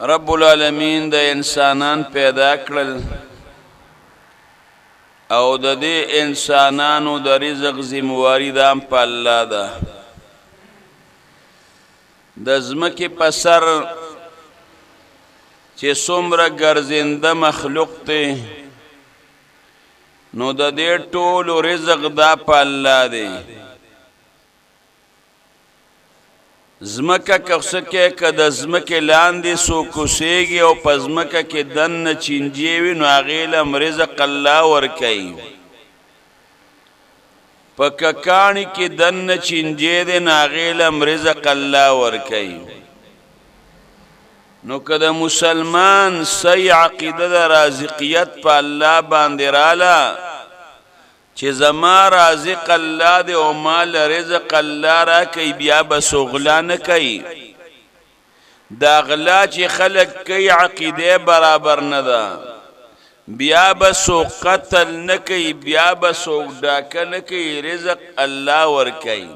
رب العالمین د انسانان پیدا کړل او د دې انسانانو د رزق ذمہواری د په الله ده د ځمکې په سر چې څومره ګرځنده مخلوق دی نو د دې ټولو رزق دا په الله دی ځمکه که څه کې که د ځمکې لاندې څوک اوسېږي او په ځمکه کې دننه چینجې وي نو هغې له هم رزق الله ورکوي په ککاڼي کې دننه چینجې دی نو هغې له هم رزق الله ورکوي نو که د مسلمان صحیح عقیده د رازقیت په الله باندې راله چې زما رازق الله دی او مال رزق الله را کوي بیا به غلا نه کوي دا غلا چې خلق کوي عقیده برابر نه ده بیا به قتل نه کوي بیا به ډاکه نه کوي رزق الله ورکوي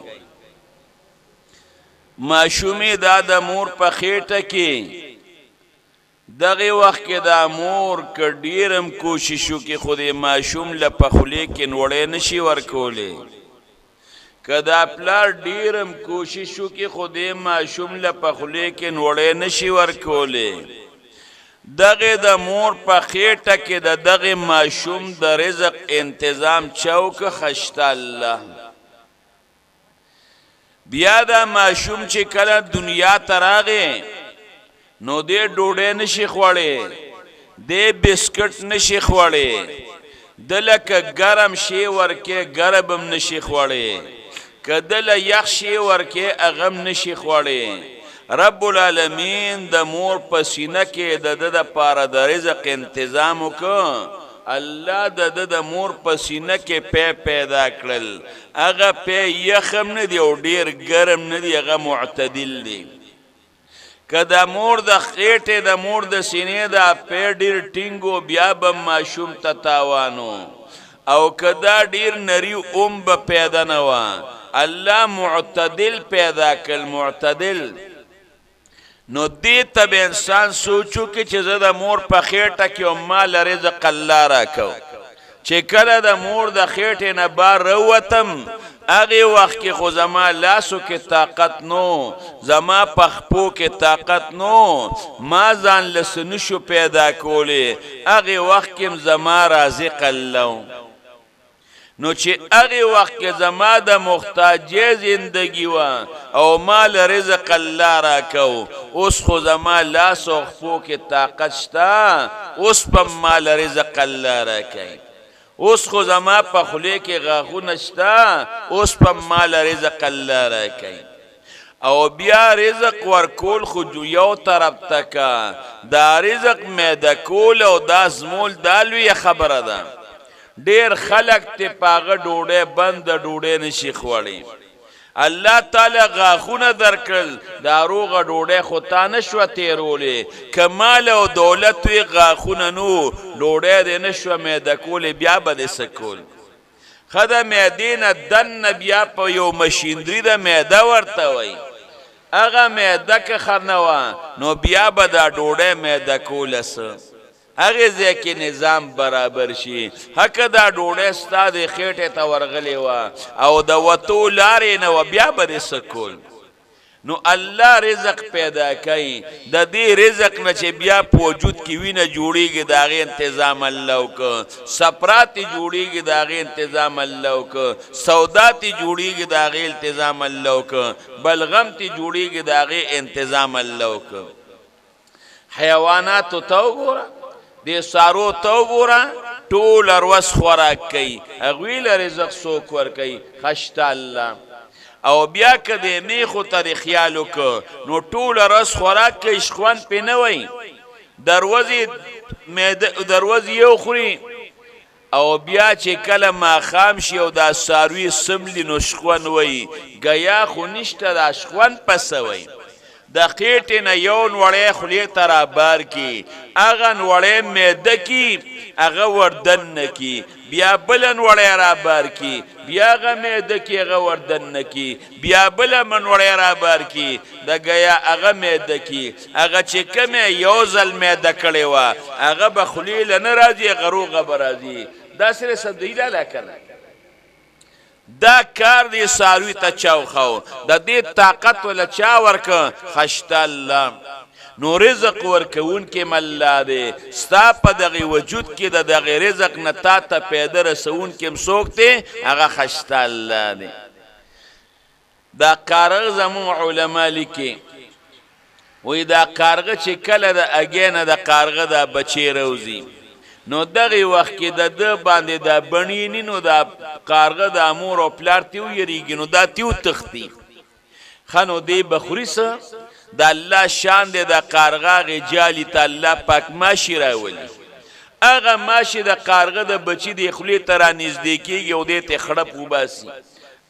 ماشومې دا د مور په خېټه کې دغه وخت کې دا مور که ډیرم کوشش وکړي خو د ماشوم له په خولې کې نوړی نشي ورکولی که دا پلار ډیرم کوشش وکړي خو د ماشوم له په خولې کې نوړی نشي ورکولی دغه د مور په خېټه کې د دغه ماشوم د رزق انتظام چا وکړه خشته الله بیا دا ماشوم چې کله دنیا ته راغی نو دې ډوډۍ نشي خوړی دې بسکټ نشي خوړی ده لکه ګرم شی ورکې ګرم هم نشي خوړی که ده له یخ شی ورکې هغه هم نشي خوړی رب العالمین د مور په سینه کې د ده دپاره د رزق انتظام وکړه الله د ده د مور په سینه کې پیدا کړل هغه پی یخ هم نه دی او ډېر ګرم نه دی هغه معتدل دی که د مور د خېټې د مور د سینې د پی ډېر ټینګو بیا به ماشوم ته تاوانو او که دا ډېر نري اوم به پیدا نه وه الله معتدل پیدا کړل معتدل نو دې ته به انسان سوچو کې چې زه د مور په خېټه کې او ما له رزق الله راکو چې کله د مور د خېټې نه بار راووتم هغې وخت کې خو زما لاسو کې طاقت نو زما پخپو کې طاقت نو ما ځان له څه نشو پیدا کولی هغې وخت کې زما رازق الله نو چې هغې وخت کې زما د محتاجۍ زندگی وه او ما له رزق الله راکو اوس خو زما لاس او خپو کې طاقت شته اوس په ما له رزق الله راکوي اوس خو زما په خولې کې غاښونه شته اوس په ما له رزق الله راکوي او بیا رزق ورکول خو یو طرف ته که دا رزق میده کول او دا زمول دا لویه خبره ده ډیر خلق ته پاغه ډوډۍ بند ډوډۍ نشي خوړی الله تعالی غاښونه درکړل دا روغه ډوډۍ خو تا نشوه تیرولی که مال او دولت وي غاښونه نو ډوډۍ دې نشوه میده کولی بیا به دې څه کول ښه د معدې نه دننه بیا په یو مشینري د معده ورته وی هغه معده که ښه نه وه نو بیا به دا ډوډۍ میده کوله څه هغې ځای کې نظام برابر شي حقه دا ډوډۍ ستا د خېټې ته ورغلې وه او د وتو لارې نه وه بیا به دې څه کول نو الله رزق پیدا کوي د دې رزق نه چې بیا په وجود کې وینه جوړېږي د هغې انتظام الله وکړه سپراتې جوړېږي د هغې انتظام الله وکړه سوداتې جوړېږي د هغې انتظام الله وکړه بلغمتې جوړېږي د هغې انتظام الله وکړه حیواناتو ته وګوره دې سارو ته وګوره ټوله ورځ خوراک کوي هغوی له رزق څوک ورکوي خشته الله او بیا که د میخو ته د خیال وکړه نو ټوله ورځ خوراک کوي شخوند پې نه وی د ورځې یو خوري او بیا چې کله ماښام شي او دا څاروي سملي نو شخوند وی ګیا خو نشته دا شخوند پسه وی د خېټې نه یو نوړی خولې ته رابار کي هغه نوړی معده کې هغه وردن نکی بیا بلن وړی را بار کی بیا هغه معده کې هغه وردن نکی بیا بله من وړی را بار کی د ګیا هغه معده کې هغه چې کومې یو ځل معده کړې وه هغه به خولې له نه راځي هغه روغه به راځي دا سره سبدیله لا کنه دا کار دی څاروي ته چا وښو د دې طاقت وله چا ورکه خشته الله نو رزق ورکوونکی م الله دی ستا په دغې وجود کې د دغې رزق نه تا ته پیدا رسوونکی م څوک دی هغه خشته الله دی دا کارغه زموږ علما لیکي وایي دا کارغه چې کله د اګې نه د کارغه دا بچی روزي نو دغه وخت کې د ده باندې دا بڼینی نو دا کارغه د مور او پلار تیو یریږي نو دا تیو تختی ښه نو دی به خوري څه د الله شان دی د کارغه هغې جالي ته الله پاک ماشي راولي هغه ماشي د کارغه د بچي د خولې ته رانږدې کېږي او دې ته خړپ وباسي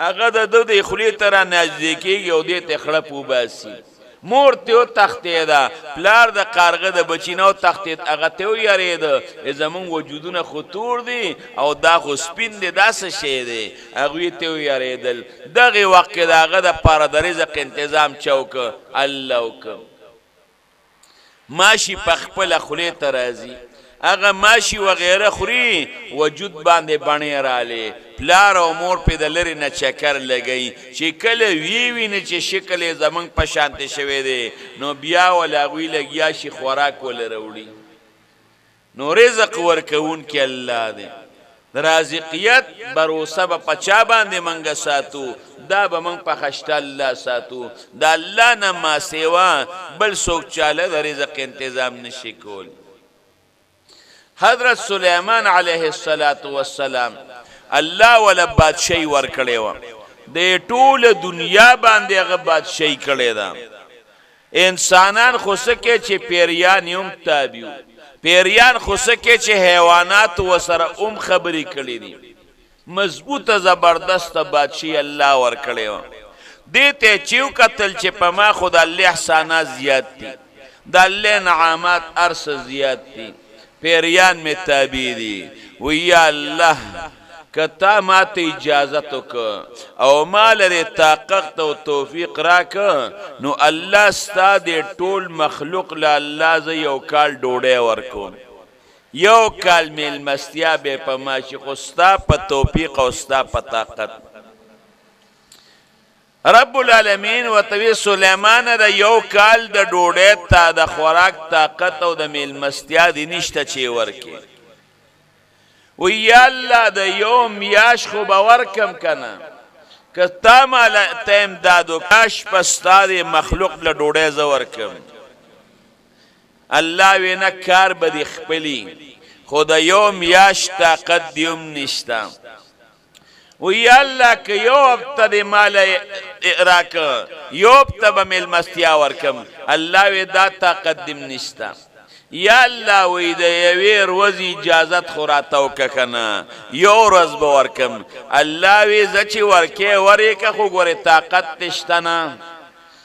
هغه د ده د خولې ته رانږدې کېږي او دې ته خړپ وباسي مور تیو تختیده پلار د کارغه د بچی نو تختید هغه تیو یریده زمون وجودونه خطور دی او دا خو سپین دی دا څه شی دی هغوی تیو یریدل دغې وخت کې د هغه د پاره د رزق انتظام چا وکړه الله وکړه ماشي په خپله خولې ته راځي هغه ماشي وغیره خوري وجود باندې بڼې رالی پلار او مور پې د لرې نه چکر لګی چې کله ویني چې شکل یې زمونږ په شانتې شوی دی نو بیا وله هغوی لګیا شي خوراک وله راوړي نو رزق ورکوونکی الله دی د رازقیت بروسه به په چا باندې منګه ساتو دا به موږ په خشته الله ساتو د الله نه ما سیوا بل څوک چاله د رزق انتظام نشي کولی حضرت سلیمان علیه السلام الله ولا بادشاہي ورکړې وه د ټوله دنیا باندې هغه بادشاہي کړې ده انسانان خو څه کې چې پیریان یې هم تابع وو پیریان خو څه کې چې حیوانات ورسره هم خبرې کړې دي مضبوطه زبردسته بادشاہي الله ورکړې وه دې ته چې وکتل چې په ما خو د الله احسانات زیات دي د الله انعامات هر څه زیات دي پیریان می تابع دي و یا الله کتا ما ته اجازت وکړه او ما لرې طاقت او توفیق راکړه نو الله ستا د ټول مخلوق له الله زه یو کال ډوډۍ ورکوم یو کال میلمستیا به په ما شي خو ستا په توفیق او ستا په طاقت رب العالمین وتوی سلیمان د یو کال د ډوډۍ ته د خوراک طاقت او د میلمستیا دی نشته چې ورکې و یا الله د یو میاش خو به ورکم کنه که تا ماله ته امداد وکاش په ستا د مخلوق له ډوډۍ زه ورکم الله وی نه کار به دې خپلي خو د یو میاش طاقت دې هم نشته و یا الله که یو هفته دې ماله راکه یو هفته به میلمستیا ورکم الله وی دا طاقت دې نشته یا الله وی د یوې ورځې اجازت خو راته وکړه که نه یو ورځ به ورکم الله وی زه چې ورکې ورکه خو ګورې طاقت دې شته نه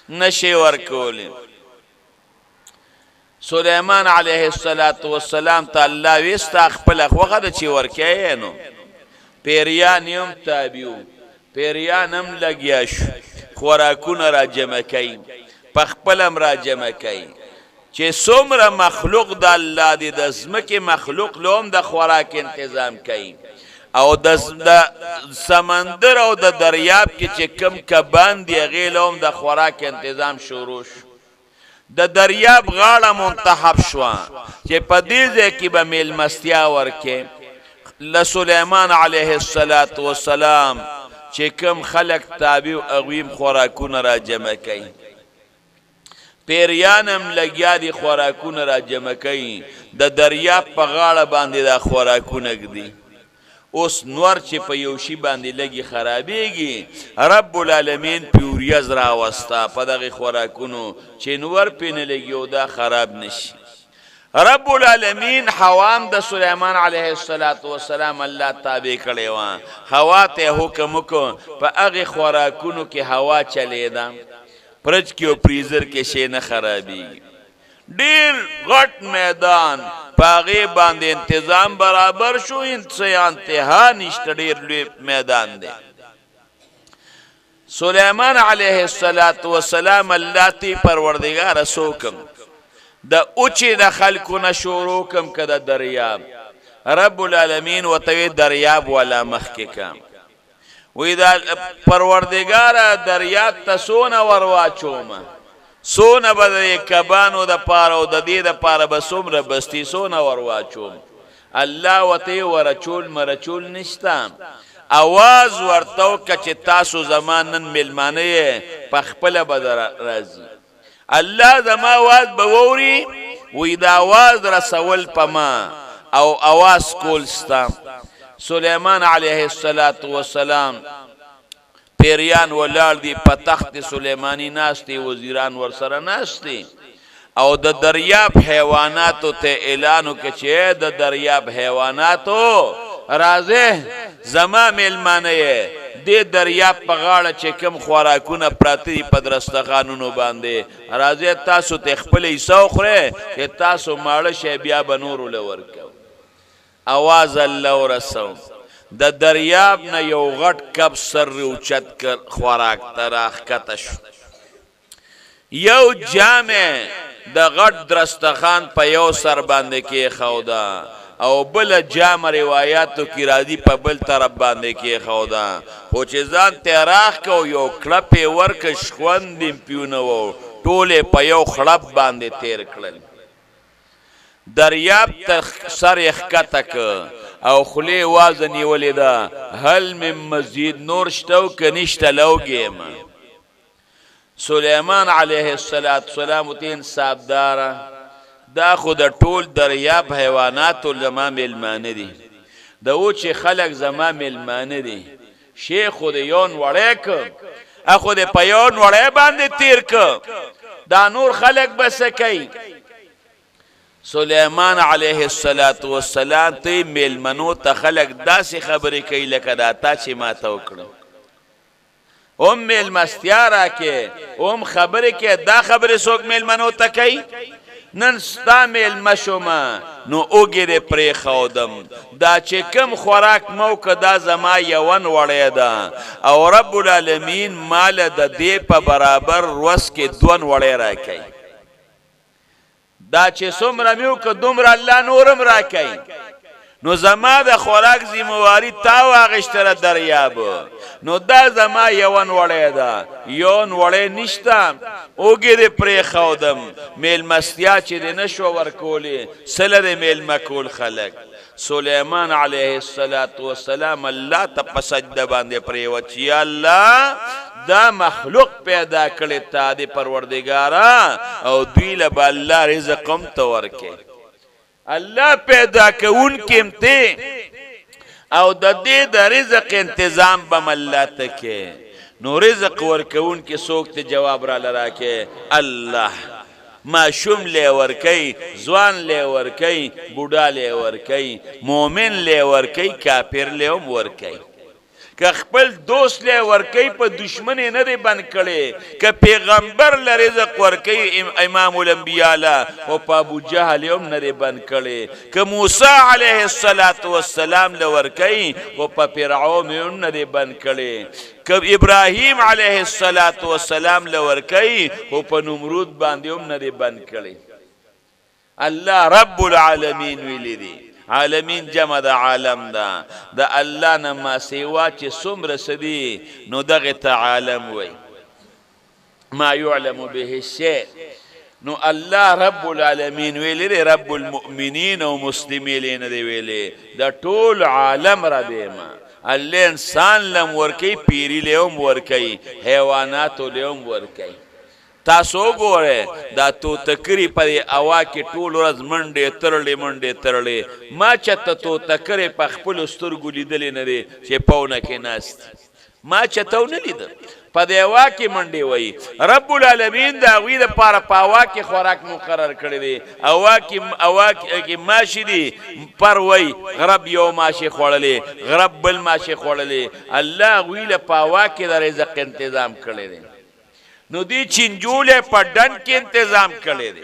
نشې ورکولی سلیمان علیه السلام ته الله وی ستا خپله خوښه ده چې ورکې نو پیریان هم تابع وو پیریان هم لګیا شو خوراکونه را جمع کوي په خپل هم را جمع کوي چې څومره مخلوق د الله دی د ځمکې مخلوق له هم د خوراک انتظام کوي او د سمندر او د دریاب کې چې کم کبان دی هغې له هم د خوراک انتظام شروع شو د دریاب غاړه منتخب شوه چې په دې ځای کې به میلمستیا ورکې لسلیمان علیه السلام چې کم خلق تابع اغویم خوراکونه را جمع کوي پیریانم لګیا دي خوراکونه را جمع کوي د دریاب په غاړه باندې دا خوراکونه ږدي اوس نور چې په یو شي باندې لګي خرابېږي رب العالمین پیوریز راوسته په دغې خوراکونو چې نور پې نه لګي او دا خراب نشي رب العالمین حوام د سلیمان علیه السلام الله تابع کړی وه هوا ته حکم وکړو په هغې خوراکونو کې هوا چلیده فرج کې او فریزر کې شی نه خرابېږي ډېر غټ میدان پاغي باندې انتظام برابر شو انتها نشته ډیر لوی میدان دی سلیمان علیه السلام الله تی پروردگار سوکم د اوچی د خلقونه شروع کم کده دریاب رب العالمین وتوی دریاب ولا مخک کم وی دا پروردگار دریاب تسونه ورواچوم سونه به کبانو د پاره او د دې د پاره به څومره بستی سونه ورواچوم الله وتی ورچول مرچول نشتا आवाज ورتو کچ تاسو زمانن ملمانه په خپل بدر راځي الله زما आवाज بووري وې دا आवाज رسول پما او आवाज کول ستا سليمان عليه السلام پیریان ولال دی په تخت سلیمانی ناشتي وزیران ورسره ناشتي او د دریاب حیواناتو ته اعلانو کې چې د دریاب حیواناتو راځه زما ملمانه دې دریاب په غاړه چې کوم خوراکونه پراتی په درستخانونو باندې راځه تاسو ته خپل ایسو خره چې تاسو ماړه شی بیا بنور لورکو आवाज الله ورسو د دریاب نه یو غټ کب سر اوچت کر خوراک تراخ کتش یو جامع د غټ درستخان په یو سر باندې کې خودا او بل جامع روایتو کی راضی په بل طرف باندې کې خودا خو چې ځان تراخ کو یو کلپ ورک شخوند پیونو ټوله په یو خړب باندې تیر کړل دریاب تر سر اخکتک او خلی وازنی ولیدا هل من مزید نور شتو کنشت لوگیم سلیمان علیه السلام تین صابدارا دا خود ټول دریاب حیواناتو زما ملمانه دی دا او چې خلق زما ملمانه دی شیخ خود یون وړی که اخود په یون وړی باندې تیر که دا نور خلق بسکی سلیمان علیه السلام تی میلمنو تا خلق داسی خبری کئی لکه داتا چی ما تا وکړو میلمستیا را که خبری که دا خبری سوک میلمنو تا کئی نن ستا میلمه شما نو اوگیر پری خودم دا چه کم خوراک موک دا زما یون وڑی دا او رب العالمین مال دا دی پا برابر روز که دون وڑی را کئی دا چې څومره میو که دومره الله نورم راکوي نو زما د خوراک ذمہواری تا واغشتره دریاب نو دا زما یون وړی ده یون وړی نشته اوږې دې پرېښودم میلمستیا چې دې نشو ورکولی سله دې میلمه کول خلک سلیمان علیه السلام الله ته په سجده باندې پرېوت چې یا الله دا مخلوق پیدا کړی تا دې پروردګارا او دوی له به الله رزق هم ته ورکې الله پیدا کوونکی ته او د دې د رزق انتظام بم الله ته کې نو رزق ورکوونکی څوک ته جواب را لراکې الله ماشوم لی ورکی ځوان لی ورکی بوډا لی ورکی مومن لی ورکی کافر لی هم ورکی که خپل دوست لی ورکی په دشمن نه دی بند کړي که پیغمبر له رزق ورکی امام الانبیاء له او په ابو جهل هم نه دی بند کړي که موسی علیه السلام له ورکی او په فرعون هم نه دی بند کړي که ابراهیم علیه السلام له ورکی او په نمرود باندې هم نه دی بند کړي الله رب العالمین ویلی دی عالمین جمع دا عالم دا دا اللہ نما سیوا چه سمر سدی نو دغه تا عالم وی ما یعلم به الشیء نو الله رب العالمین ویلی دی رب المؤمنین و مسلمین دی ویلی دا طول عالم را دیما اللہ انسان لم ورکی پیری لیوم ورکی حیواناتو لیوم ورکی تاسو ګوره دا توتکری په اوا کې ټول ورځ منډې ترلې ما چته توتکری په خپل سترګو لیدلې نه دی چې پونه کې ناست ما چته نه لید په دی اوا کې منډې وای رب العالمین دا وی د پاره پاوا کې خوراک مقرر کړی دی اوا کې ماشي دی پر وای غرب یو ماشي خوړلې غرب بل ماشي خوړلې الله وی له پاوا کې د رزق تنظیم کړی دی نو دی چنجوله په ډن کې تنظیم کړي دي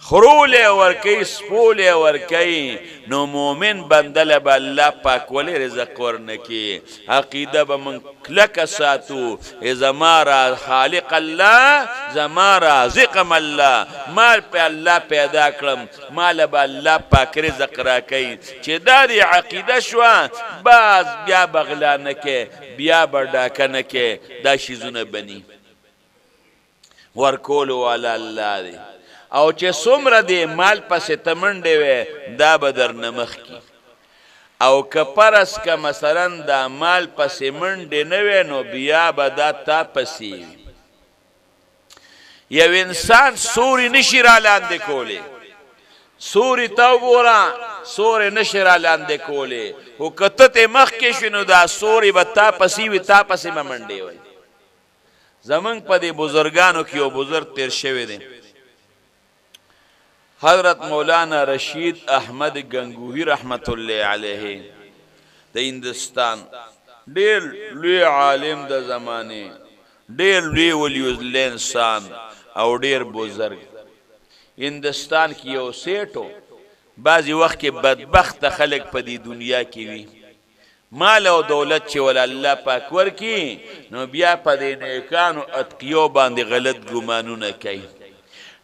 خرول ورکی سپول ورکی نو مومن بندل با اللہ پاک ولی رزق ورنکی عقیده با من کلک ساتو زمارا خالق اللہ زمارا رزقم اللہ مال پہ اللہ پیدا کرم مال با اللہ پاک رزق راکی چه داری عقیده شوا باز بیا بغلا نکے بیا برداکا نکے دا شیزون بنی ورکولو والا اللہ دی او چې څومره دی مال پسې تمنډې وې دا به در نمخ کی او که پرس که مثلا دا مال پسې منډې نه وې نو بیا به دا تا پسې یو انسان سوري نشي را لاندې کولی سوري ته وګوره سوري نشي را لاندې کولی خو که ته ترې مخکې شوې نو دا سوري به تا پسې وي تا پسې به منډې وی زمونږ په دې بزرګانو کې یو بزرګ تیر شوی دی حضرت مولانا رشید احمد گنگوہی رحمت اللہ علیہ د هندستان ډیر لوی عالم د زمانه ډیر لوی ولی انسان او ډیر بزرگ هندستان کې یو سیټو بعضی وخت کې بدبخت خلک په دې دنیا کې وي مال او دولت چې ول الله پاک ورکی نو بیا په دې نیکانو اتقیو باندې غلط ګمانونه کوي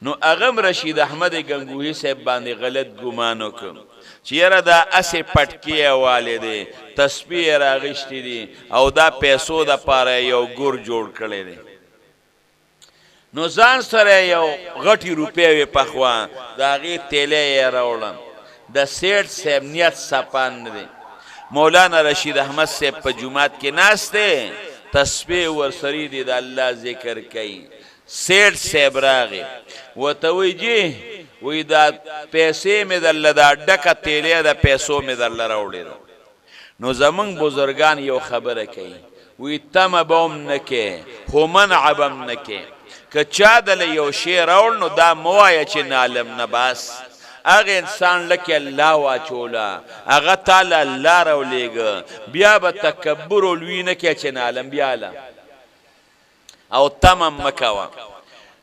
نو اغم رشید احمد گنگوہی صاحب باندې غلط ګمان وکړ چې یاره دا اسې پټکی والده تسبیح راغشتي دي او دا پیسو د پاره یو ګور جوړ کړی دی نو ځان سره یو غټي روپۍ په خوا دا غي تیلې یې راوړم د سیټ صاحب نیت صفان دی مولانا رشید احمد صاحب په جمعات کې ناشته تسبیح ورسری دی د الله ذکر کوي سیټ صاحب راغی وته وی جی وی دا پیسې مې درله دا ډکه تیلې د پیسو مې درله راوړې نو زمونږ بزرګان یو خبره کوي وی تمه به هم نه کې خو منع به هم نه کې که چا دله یو شی راوړ نو دا مه وایه چې نالم نه بس هغه انسان لکه الله واچوله هغه تاله الله راولیږه بیا به تکبر و لوی نه کې چې نالم بیاله او تمام مکوا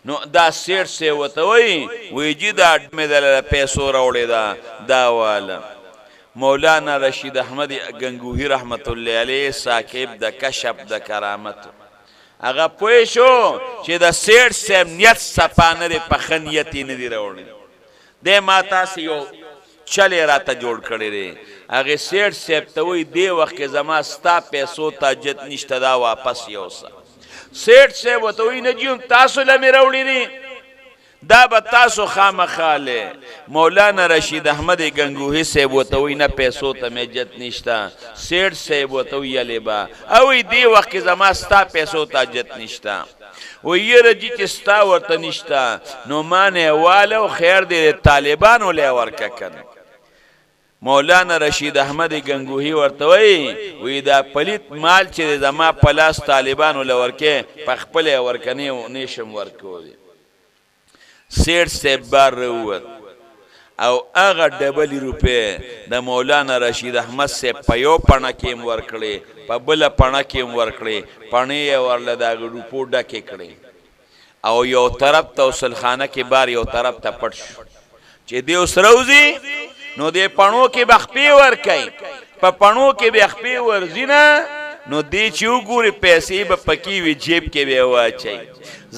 نو دا سیټ سے وته وی جی دا مې د پیسو راوړې دا والا مولانا رشید احمد گنگوہی رحمت الله علیه ساکب د کشف د کرامت هغه پوه شو چې د سیټ سے نیت صفانه په خنیت نه دی راوړې د ما تاسو یو چلے راته جوړ کړی دی هغه سیټ سے ته وی دی وخت کې زما ستا پیسو ته جت نشته دا واپس یوسه سیټ سے وتوی نه جون تاسو لمه راوړی دي دا به تاسو خامخاله مولانا رشید احمد گنگوہی سے وتوی نه پیسو ته مجت نشتا سیټ سے وتوی لبا او دی وخت زما ستا پیسو ته جت نشتا و یره جی چې ستا ورته نشتا نو مانه والو خیر دی طالبانو له ورکه کړه مولانا رشید احمد گنگوہی ورتوی وی دا پلیت مال چې زما پلاس طالبانو لورکه پخپل ورکنی نشم ورکو دی سیټ سے بار روت او هغه ډبل روپے د مولانا رشید احمد سے پيو پڼه کې ورکړي په بل پڼه کې ورکړي پڼه ورله دا روپو ډکه کړي او یو طرف ته وصلخانه کې بار یو طرف ته پټ شو چې دی وسروزی نو دې پڼو کې بخپی ور کوي په پڼو کې بخپی ورزینا نو دې چې وګوري پیسې به پکی وی جیب کې به واچي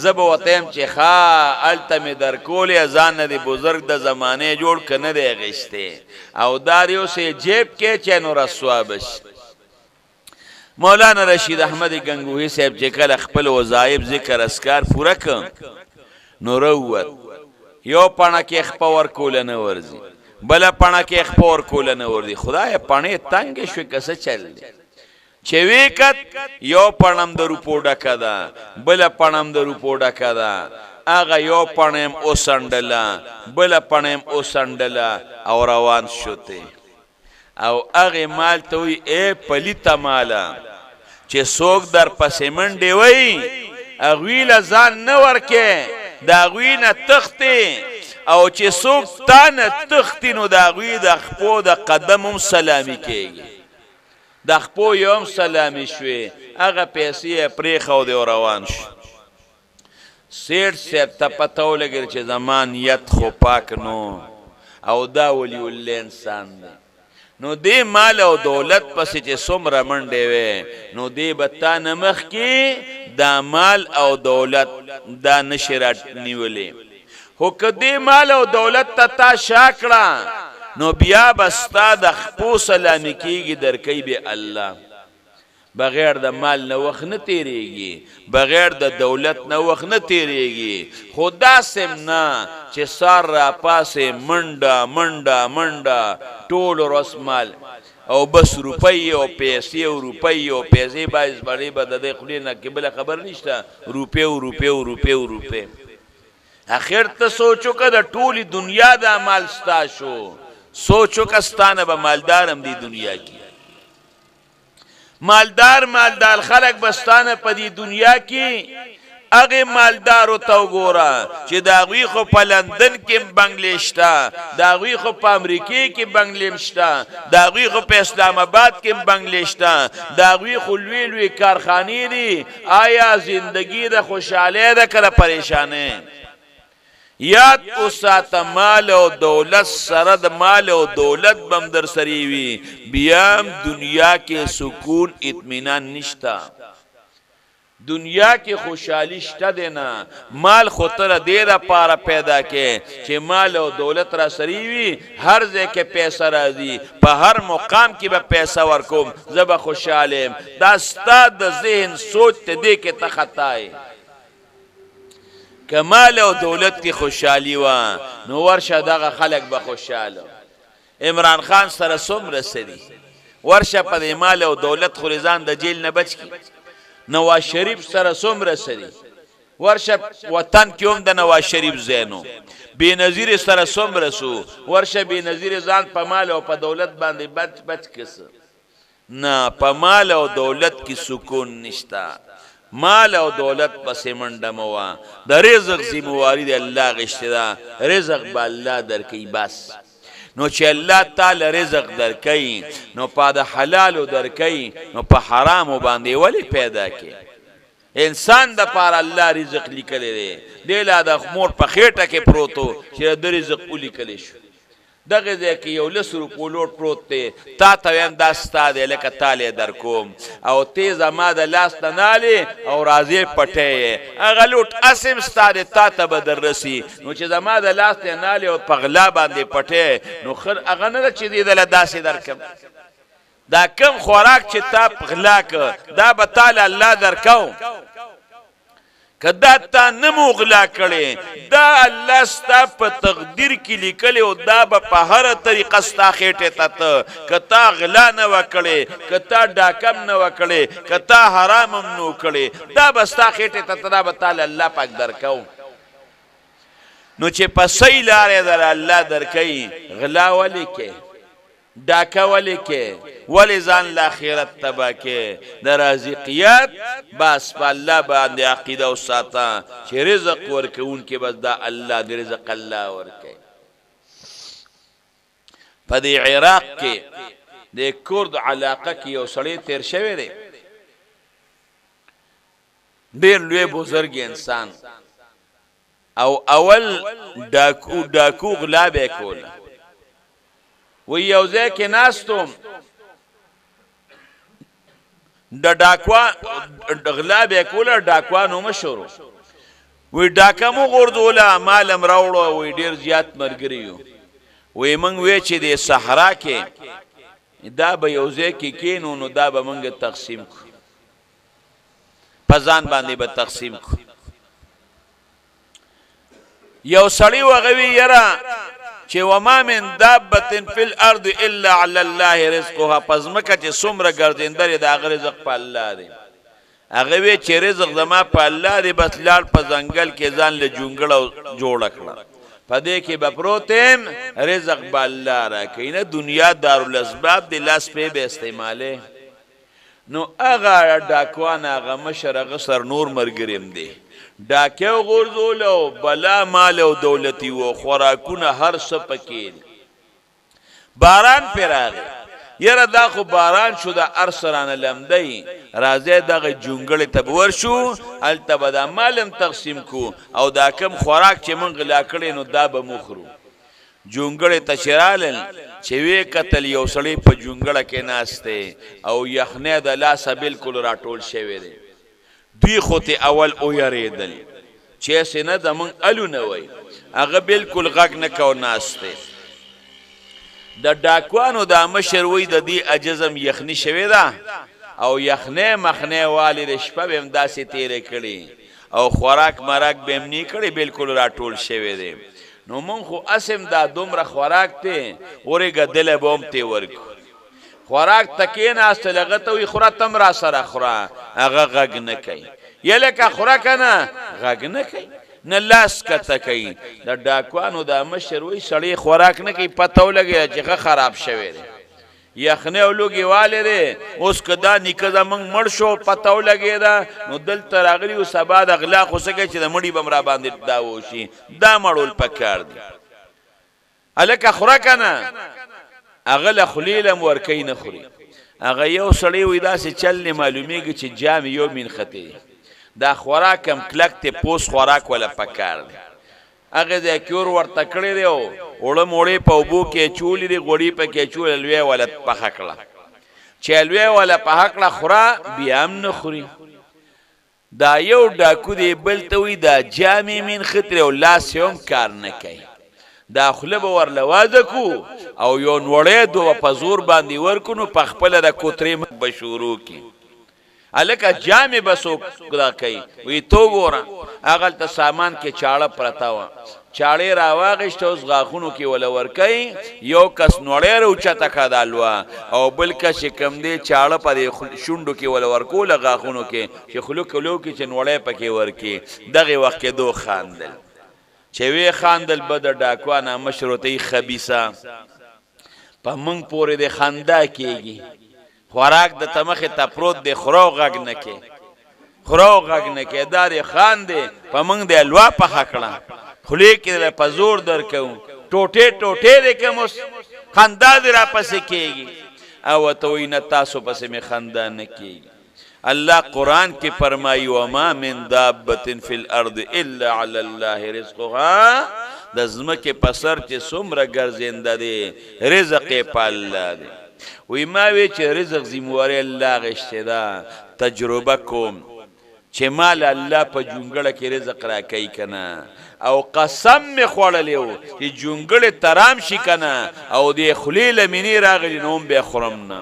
زب وتم چې ښا التم در کول ځان دې بزرگ د زمانه جوړ کنه دی غشته او داریو سه جیب کې چنو رسوا بش مولانا رشید احمد گنگوہی صاحب چې کله خپل وظایف ذکر اسکار پورا ک نو روت یو پڼه کې خپور کول نه ورزي بل پڼه کې خپور کول نه ورزي خدای پڼه تنگ شو کسه چل دی چې وکت یو پڼم د روپو ډکا ده بل پڼم د روپو ډکا ده هغه یو پڼم اوسندلا بل پڼم اوسندلا او روان شوته او هغه مال ته وی اے پلیتا مالا چې څوک در پسې منډې وای اغویل ځان نه ورکه دا غوینه تختی او چې څوک تانه تختی نو دا غوی د خپو د قدمم سلامي کوي د خپو یوم سلامي شوي هغه پیسې پرې خو دی روان شو سیټ صاحب ته پته ولګېده چې زما نیت خو پاک نو او دا ولی الله انسان دی نو دې مال او دولت پسې چې څومره منډې وې نو دې به تا نه مخکې دا مال او دولت دا نشي رانیولې خو که دې مال او دولت ته تا شا کړه نو بیا به ستا د خپو سلامي کېږي درکوي به الله بغیر د مال نه وخت نه تیریږي بغیر د دولت نه وخت نه تیریږي خو داسې نه چې سار را پاسې منډه منډه منډه ټول ورځ مال او بس روپۍ او پیسې او روپۍ او پیسې باعث باندې به د دې خولې نه کې بله خبر نشته روپۍ او روپۍ او روپۍ او روپۍ اخر ته سوچو که د ټولې دنیا دا مال ستا شو سوچو که ستانه به مالدار هم دی دنیا کې مالدار خلق بستانه په دې دنیا کې هغه مالدارو ته وګوره چې د هغوی خو په لندن کې بنګلې شته د هغوی خو په امریکې کې بنګلې شته د هغوی خو په اسلام آباد کې بنګلې شته د هغوی خو لوی لوی کارخانې دي آیا زندگی د خوشحالۍ ده که د پریشانۍ یاد اوساته مال او دولت سره د مال او دولت بم در سری وي بیا دنیا کې سکون اطمینان نشتا دنیا کې خوشحالی شته دی نه مال خو ته دې دپاره پیدا کې چې مال او دولت را سری وي هر ځای کې پیسه راځي په هر مقام کې به پیسه ورکوم زه به خوشحاله یم دا ستا د ذهن سوچ ته دې کې ته خطا یې که مال او دولت کی خوشحالی و نو ورشه دغه خلق به خوشحاله عمران خان سره څومره سدي ورشه په دې مال او دولت خو ځان د جیل نه بچ کی نواز شریف سره څومره سدي ورشه وطن کې هم د نواز شریف زینو بېنظیر سره څومره سو ورشه بېنظیر ځان په مال او په دولت باندې بچ کس نه په مال او دولت کې سکون نشتا مال او دولت پسې منډه موا د رزق ذمہواری دی الله غشته دا رزق به الله درکوي بس نو چې الله تعالی رزق درکوي نو په د حلالو درکوي نو په حرامو باندې ولی پیدا کې انسان د پاره الله رزق لیکلی دی دی لا د مور په خېټه کې پروتو چې د رزق ولیکلی شو دغه ځای کې یو 10 روپو لوټ پروت دی تا ته وایم دا ستا دی لکه تالی در کوم او تی زما د لاس ته نالې او راځې پټی هغه لوټ اسم ستا دی تا ته به در رسي نو چې زما د لاس ته نالې او په غلا باندې پټی نو هغه نه ده چې دې دله داسې درکم دا کم خوراک چې تا غلا که دا به تاله الله درکو که دا تا نمو غلا کړي دا الله ستا په تقدیر کې لیکلی او دا به په هره طریقه ستا خېټې ته ته که تا غلا نه وکړې که تا ډاکم نه وکړې که تا حرام هم نه وکړې دا به ستا خېټې ته ته دا به تاله الله پاک درکو نو چې په صحیح لارې در الله درکوي غلا ولې کې ډاکه ولې کې ولې ځان له آخرت تباه کې د رازقیت بس په الله باندې عقیده وساته چې رزق ورکوونکی بس دا الله د رزق الله ورکوي په دې عراق کې د کرد علاقه کې یو سړی تیر شوی دی ډېر لوی بزرګ انسان او اول ډاکو غلا به کوله وی یو ځای کې ناستم د ډاکوا غلا به کوله ډاکوانو مشورو وی ډاکه مو غردوله مالم راوړو وی ډیر زیات مرګري یو وی موږ وی چې د صحرا کې دا به یو ځای کې کینو نو دا به موږ تقسیم کو پزان باندې به تقسیم کو یو سړی وغوی یرا چې وما من دابه فی الارض الا علی الله رزقها پزمکه چې څومره ګرځیندره د هغه رزق په الله دی هغه وی چې رزق زما په الله دی بس لاړ په ځنګل کې ځان له جونګړه جوړ کړه په دې کې به پروتم رزق به الله راکوي نه دنیا دارالاسباب دی لاس په به استعماله نو هغه ډاکوان هغه مشر هغه سر نور مرګریم دی ډاکه غرزولو بلا مال او دولتی و خوراکونه هر څه پکې باران پر راغی یره دا خو باران شو دا ارسرانه لمدی راځي دغه جونګړې ته ورشو الته به دا مالم تقسیم کو او دا کم خوراک چې مونږ لا کړې نو دا به مخرو جونګړې ته شرالل چې وی قتل یو سړی په جونګړه کې ناشته او یخنه د لاسه بالکل راټول شوی دی دوی خو ته اول او یریدل چې سینه د مونږ الو نه وای هغه بالکل غږ نه کو ناشته د ډاکوانو د مشر وی د دې اجزم یخنی شوی دا او یخنه مخنه والی د شپه بهم داسې تیرې کړي او خوراک مراک بهم نی کړي بالکل راټول شوی دی نو مون خو اسم دا دومره خوراک ته اورګه دل بوم ته ورکو خوراک تکین استلغته وی خورا تم را سره خورا هغه غږ نه کوي یلکه خوراک نه غږ نه کوي نه لاس کته کوي د ډاکوانو د مشر وی سړی خوراک نه کوي پتو لګي چې خراب شوی دی یخنه ولوګي والره اوس کدا نکزه من مړ شو پتاو لګی دا نو دل تراغلی او سبا د اغلا خوسګه چې د مړی بمرا باندې دا وشي دا مړول پکار دی الکه خورا کنه اغل خلیلم ورکی نه خوري اغه یو سړی وې دا چې چل معلومیږي چې جام یو من خطی دا خوراکم کلک ته پوس خوراک ولا پکار دی هغه د کور ورته کړی دی وړه موړې په وبو کې چولې دی غوړی په کې چول لوی ولا په حقله چې لوی ولا په حقله خورا بیا هم نه خوري دا یو ډاکو دی بل ته وی دا جامې من خطر او لاس هم کار نه کوي دا خله به ورلوازه کو او یو نوړې دو په زور باندې ورکونو په خپل د کوترې بشورو کی الکه جامې بسو دا کوي وی تو ګوره اغل ته سامان کې چاړه پرتا و چاړې راواغشت اوس غاخونو کې ول ورکي یو کس نوړې روچته کادالوا او بل کس کم دی چاړه پر شوندو کې ول ورکول غاخونو کې چې خلک لو کې چې نوړې پکې ورکي دغه وخت کې دو خاندل چې وی خاندل بد ډاکوانه مشروطي خبيثه په مونږ پورې د خندا کېږي خوراک د تمخه تپروت د خرو غږ نه کې خرو غږ نه کې دار خان دی په مونږ د الوا په حقړه خلی کې په زور درکو ټوټه ټوټه د کومس خندا در پسې کېږي او تو وین تاسو پسې می خندا نه کېږي الله قران کې فرمایي و ما من دابه فی الارض الا علی الله رزقها د زمکه پسر چې څومره ګرځنده دی رزق په الله دی وی ما وی چې رزق زمواري الله غشته دا تجربه کوم چې مال الله په جونګړه کې رزق را کوي کنه او قسم می خوړلیو چې جونګړه ترام شي کنه او د خلیل منی راغلی نوم به خرم نه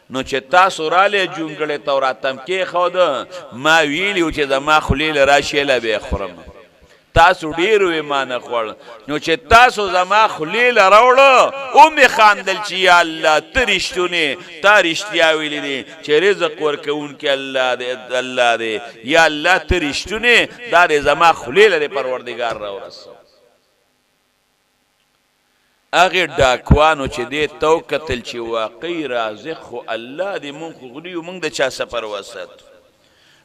نو چې تاسو را لې جونګړه توراتم کې خو ده ما ویلیو چې زما خلیل راشي له به خرم تاسو ډیرو ایمان خور نو چې تاسو زما خلیل راوړو او می خاندل چې یا الله ترشتونه تارشتیا ویلې چې رزق ورکون کې الله دې یا الله ترشتونه دا زما خلیل دې پروردگار راورسو اغه ډاکوانو چې دې تو قتل چې واقعي رازق خو الله دې مونږ غړیو مونږ د چا سفر وسط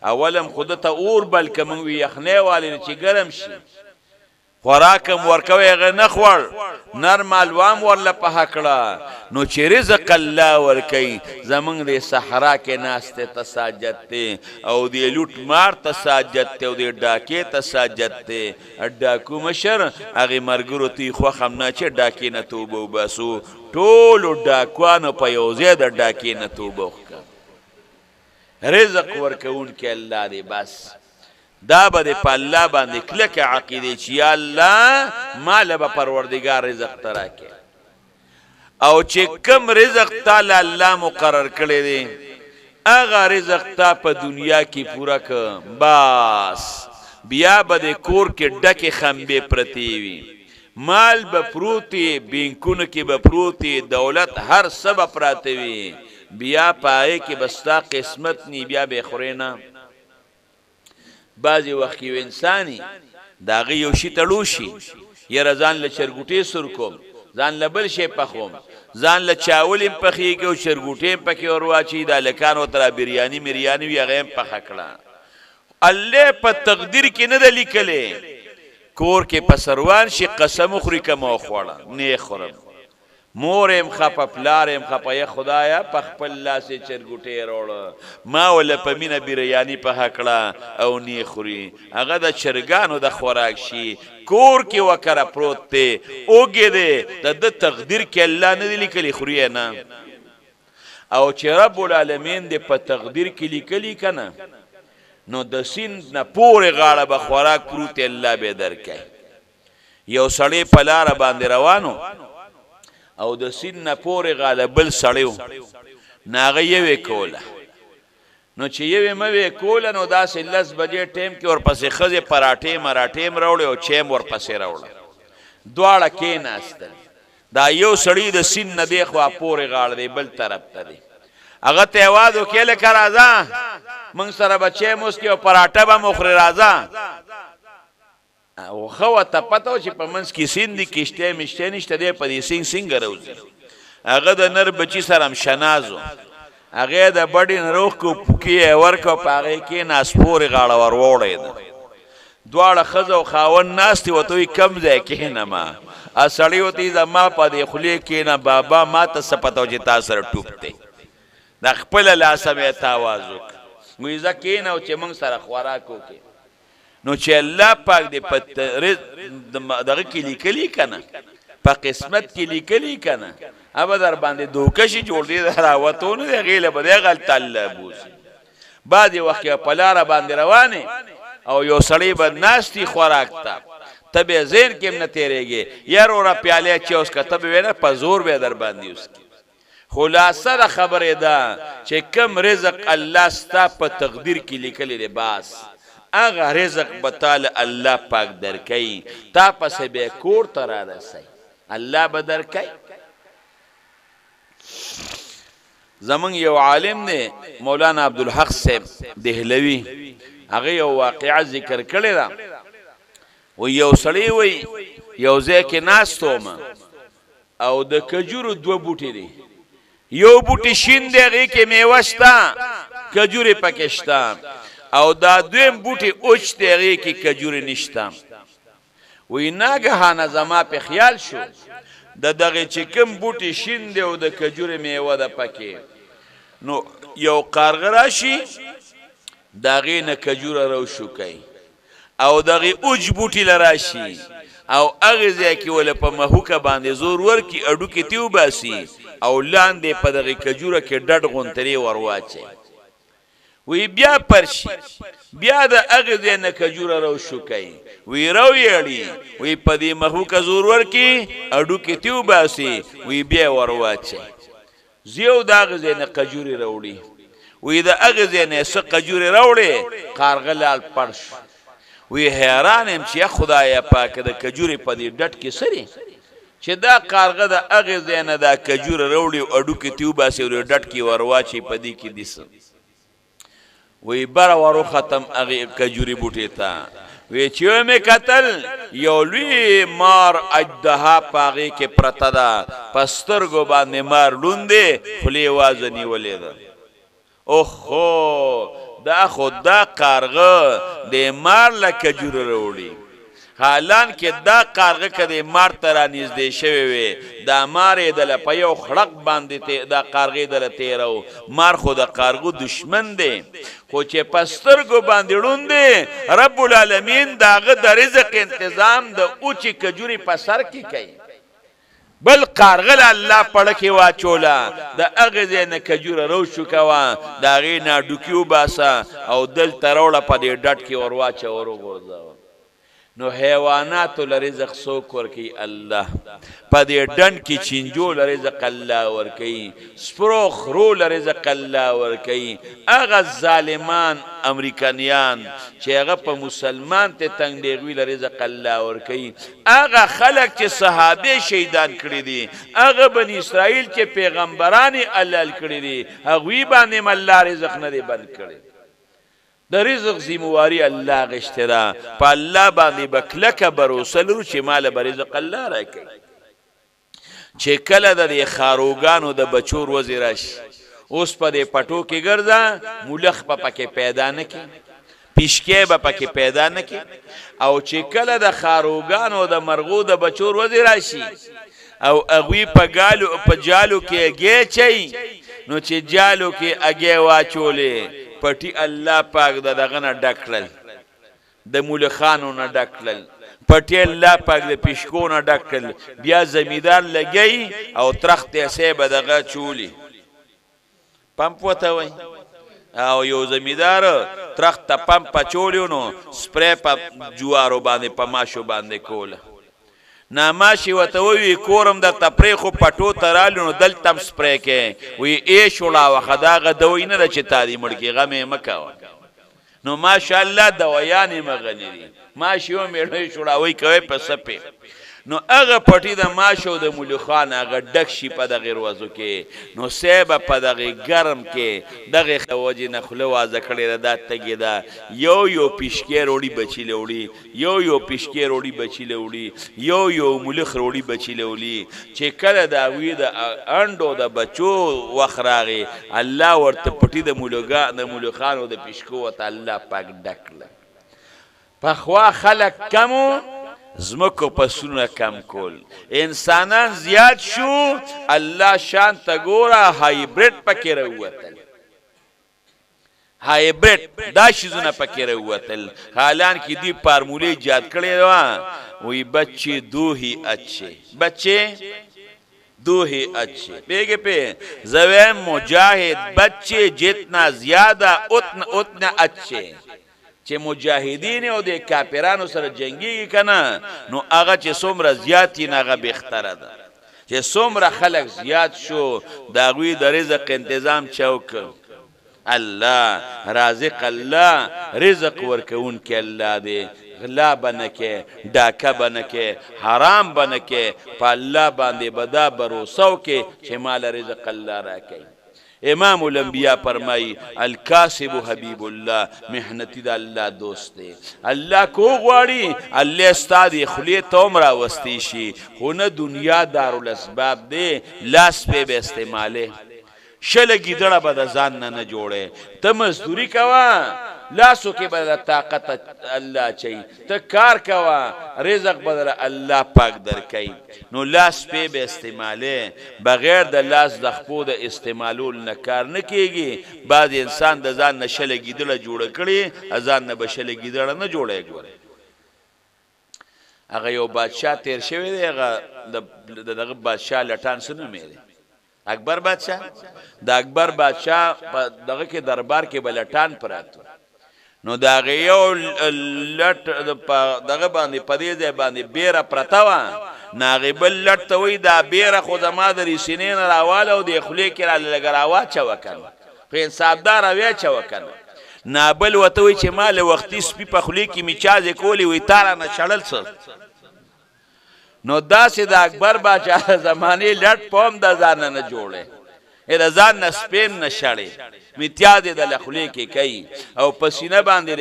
اولم خودته اور بلکې مونږ یخنه والي چې ګرم شي خوراکم ورکوي غ نه خور نرمال وام ورله په حقړه نو چې رزق الله ورکي زمونږ د صحرا کې ناشته تساجد ته او د لوټ مار تساجد ته او د ډاکې تساجد ته ډاکو مشر هغه مرګرو تی خو خمنه چې ډاکې نه توبه وباسو ټول ډاکوانو په یوځای د ډاکې نه توبه وکړه رزق ورکون کې الله دې بس دا به په الله باندې کلک عقیده چې یا الله مال به پروردگار رزق تراکه او چې کم رزق تعالی الله مقرر کړی دی هغه رزق تا په دنیا کې پورا ک بس بیا به د کور کې ډکه خمبه پرتی وي مال به پروتي بینکونو کې به پروتي دولت هر سبب پراته وي بیا پای کې بستا قسمت نی بیا به خورینا بعضی وخت یو انساني داغه یو شی تړوشي یا ځان له چرګوټي سر کوم ځان له بل شي پخوم ځان له چاول پخې کې او چرګوټي پکې اور واچي د لکانو تر بریاني مریاني وی هغه پخ کړه الله په تقدیر کې نه د لیکلې کور کې پسروان شي قسم خوري کما خوړه نه خورم مورم خپه پلارم خپه یا خدایا په خپل لاس چرګوټي روړ ما ول په مینه بریانی په هکړه او نی خوري هغه د چرګانو د خوراک شي کور کې وکړه پروت ته اوګه دې د تقدیر کې الله نه لیکلی خوري نه او چې رب العالمین دې په تقدیر کې لیکلی کنه نو د سین نه پورې غاړه به خوراک پروت الله به درکې یو سړی په لار باندې روانو او د سین نه پورې غاړه بل سړیو ناغه یې کوله نو چې یې مې کوله نو داسې 10 بجې ټیم کې ورپسې خزه پراټې مراټې مروړې او چیم ورپسې راوړل دواړه کې ناستل دا یو سړی د سین نه دی خو پورې غاړه دی بل طرف ته دی هغه ته आवाज وکړه لکه راځه مونږ سره بچې موسکی او پراټه به مخره راځه او خو ته پته چې په منځ کې سین دی کشته مشته نشته دی په دې سنگ راوځي هغه د نر بچی سره هم شنازو هغه د بډې نروخ کو پوکي ورکو پاره کې ناسپور غاړه ور وړې دواړه خزه او خاون ناشتي وته کم ځای کې نه ما اسړی وتی زما په دې خلی کې نه بابا ما ته سپتو چې تاسو سره ټوپته د خپل لاسمه تاوازو موږ ځکه نه چې موږ سره خوراک وکي نو چې الله پاک دې په دغه کې لیکلی کنه په قسمت کې لیکلی کنه اوبه در باندې دوکشي جوړ دي راوتونه دی غیله به غلط الله بوس بعد وخت په لار باندې روانه او یو سړی به ناشتي خوراک تا تبه زین کې نه تیریږي یار اورا پیاله چې اوس کتب وینه په زور به در باندې اوس خلاصه د خبره ده چې کم رزق الله ستا په تقدیر کې لیکلی دی باس اغه رزق بتال الله پاک درکې تا پس به کور تر راسي الله به درکې زمون یو عالم نه مولانا عبدالحق صاحب دهلوی هغه یو واقعه ذکر کړی دا و یو سړی وی یو ځکه ناستوم او د کجورو دو بوټي دي یو بوټي شین دغه کې میوه شته کجوري پکشته او دا دویم بوټي اوچ دغه کې کجوري نشته وی ناګهانه زما په خیال شو د دغه چې کوم بوټي شین دی او د کجوري میوه ده پکې نو یو قارغ راشي دغه نه کجوره رو شو کوي او دغه اوج بوټي لراشي او هغه ځکه ول په مهوکه باندې زور ورکی اډو کې تیو باسي او لاندې په دغه کجوره کې ډډ غونتري ورواچي وی بیا پرشي بیا د هغه ځنه کجوره رو شو کوي وی رو یړي وی په دې مهوکه زور ورکی اډو کې تیو باسي وی بیا ورواچي زیو دغه ځنه کجوري وروړي وی د هغه ځنه س کجوري وروړي قارغلال پرش وی حیرانم چې خدای پاک د کجوري په دې ډټ کې سري چې دا قارغه د هغه ځنه د کجوري وروړي اډو کې تیو باسي ور ډټ کې ورواچي په دې کې دیس وی بر ورو ختم هغه کجوري بوټي تا وی چې مې قتل یو لوی مار اجدها پاغي کې پرتا دا پسترګو باندې مار لوندې خلی وازنی ولیدا اوهو دا خدا قارغه د مار لکه جوړ وروړي حالان کې دا قارغه کده مار تر نږدې شوی وي دا مارې د لپیو خړق باندې ته دا قارغه در تیرو مار خو د قارغو دشمن دی خو چې پسترګو باندې لوندې رب العالمین داغه د رزق تنظیم د اوچی کجوري په سر کې کوي بل قارغل الله پړکه واچولا د اغه نه کجوره رو شو کوا دا غي نه ډوکیو باسا او دل تروړه په دې ډټ کې ور واچ اور ورځاو نو حیوانات لرزق سوک ورکی الله په دې ډن کې چینجو لرزق الله ورکی سپروخ رو لرزق الله ورکی اغه ظالمان امریکایان چې هغه په مسلمان ته تنگ دیوی لرزق الله ورکی اغه خلق چې صحابه شهیدان کړی دي اغه بنی اسرائیل چې پیغمبران الله کړی دي هغه باندې الله رزق نه دی بند کړی د رزق زمواري الله غشترا په الله باندې بکلک بروسلو چې مال به رزق الله راکړي چې کله د خاروګانو د بچور وزیرش اوس په دې پټو کې ګرځا مولخ په پکې پیدا نه کی پیشکې به پکې پیدا نه کی او چې کله د خاروګانو د مرغو د بچور وزیرشي او اغوی په جالو کې اگې چي نو چې جالو کې اگې واچولې پټي الله پاک دغه نه ډکړل د مولخانو نه ډکړل پټي الله پاک د پښکو نه ډکړل بیا زمیدار لګي او ترخت یې به دغه چولی پمپ وته وای او یو زمیدار ترخت ته پمپ چولیو نو سپری په جوارو باندې په ماشو باندې کوله ناماشي وته وی کورم د تپریخو پټو ترالو نو دلتم سپری کې وی ای شولا وخدا غدوی نه چې تادی مړکی غمه مکاوه نو ماشاءالله دوايان مغنری ماشي و میړې شوړاوي کوي په سپې نو هغه پټي د ماشو د مولخان هغه ډک شي په دغه روزو کې نو سیبه په دغه ګرم کې دغه خوجه نخله وازه کړي دا تګي دا یو پښکې روړي بچی لوړي یو پښکې روړي بچی لوړي یو مولخ روړي بچی لوړي چې کله دا وی د انډو د بچو وخراغي الله ورته پټي د مولخانو د پښکو وت الله پاک ډکله پخوا خلق کمو زمکو پسونه کم کول انسانان زیاد شو الله شان تا ګورا هایبرید پکې راووتل هایبرید دا شیزونه پکې راووتل حالان کې دی فارمولې ایجاد کړي وای بچے دو ہی اچھے بچے دو ہی اچھے بیگے پہ زویم مجاہد بچے جتنا زیادہ اتنا اچھے چې مجاهدین او د کافرانو سره جنگي کنه نو هغه چې څومره زیاتی نه هغه بهتره ده چې څومره خلق زیات شو دا غوی د رزق تنظیم چوک الله رازق الله رزق ورکون کې الله دی غلا بنکه ډاکه بنکه حرام بنکه په الله باندې بدا بروسو کې چې مال رزق الله راکړي امام الانبیاء فرمائی الکاسب حبیب الله محنتی دا الله دوست دی الله کو غواړي الله استاد خلی تومرا وستی شي خو نه دنیا دارالاسباب دی لاس په استعماله شلګی دړه به ځان نه جوړه ته مزدوری کوا لاسو کې به طاقت الله چي ته کار کوا رزق بدل الله پاک درکې نو لاس په استعماله بغیر د لاس د خپو د استعمالول نه کار نه کیږي بعد انسان د ځان نشل گیدل جوړ کړي ځان نه بشل گیدل نه جوړي ګوره هغه یو بادشاہ تیر شوی دی هغه دغه بادشاہ لټان سنو مې اکبر بادشاہ د اکبر بادشاہ دغه کې دربار کې بلټان پراتو نو دا غيو لټ دغه باندې پدې ځای باندې بیره پرتاوه ناغبل لټ ته وی دا بیره خو زما د رسینین راواله او د خلی کې را لګراوا چا وکړ خو انصافدار اویا چا وکړ نابل وته وی چې مال وختي سپي په خلی کې میچاز کولی وی تار نه چړل څه نو داسې د اکبر بادشاہ زمانه لټ پوم د ځان نه جوړه ځان نه سپین نشړي میتیاد د لخلی کې کوي او پسینه باندې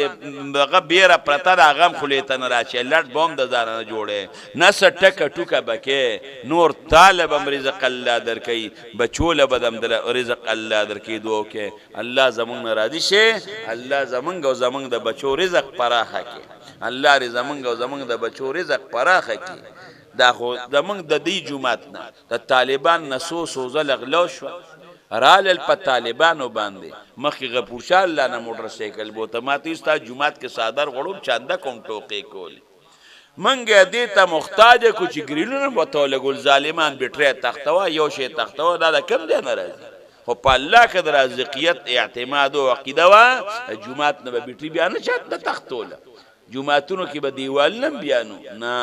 دغه بیره پرته د غم خلیته نه راشي لټ بوم د ځان نه جوړه نس ټک ټوکه بکې نور طالب رزق الله درکې بچول بدم در رزق الله درکې دوکه الله زمونږ راضي شي الله زمونږ او زمونږ د بچو رزق پراخه کې الله ر زمونږ او زمونږ د بچو رزق پراخه کې دا خو زمونږ د دې جمعات نه د طالبان نسو سوزل غلو شو رال په طالبانو باندې مخکې غپورشا الله نه موټر سایکل بوتماتي ستا جمعات کې صادر غړو چاندا کوم ټوکې کولی منګه دې ته محتاج کو چې ګریلونه بوتو لګول ظالمان بټره تختوا یو شی تختوا دا کم دی ناراضي خو په الله کې د رزقیت اعتماد او عقیده وا جمعات نه به بټری بیان چات د تختوله جمعاتونو کې به دیوال نم بیانو نه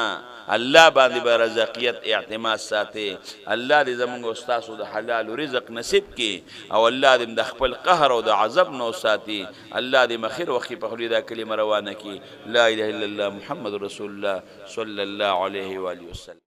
الله باندې به رزقیت اعتماد ساتي الله دې زموږ استادو د حلال رزق نصیب کړي او الله دې د خپل قهر او د عذاب نو ساتي الله دې مخیر وخی په خلی دا کلمه روانه کړي لا اله الا الله محمد رسول الله صلی الله علیه و آله وسلم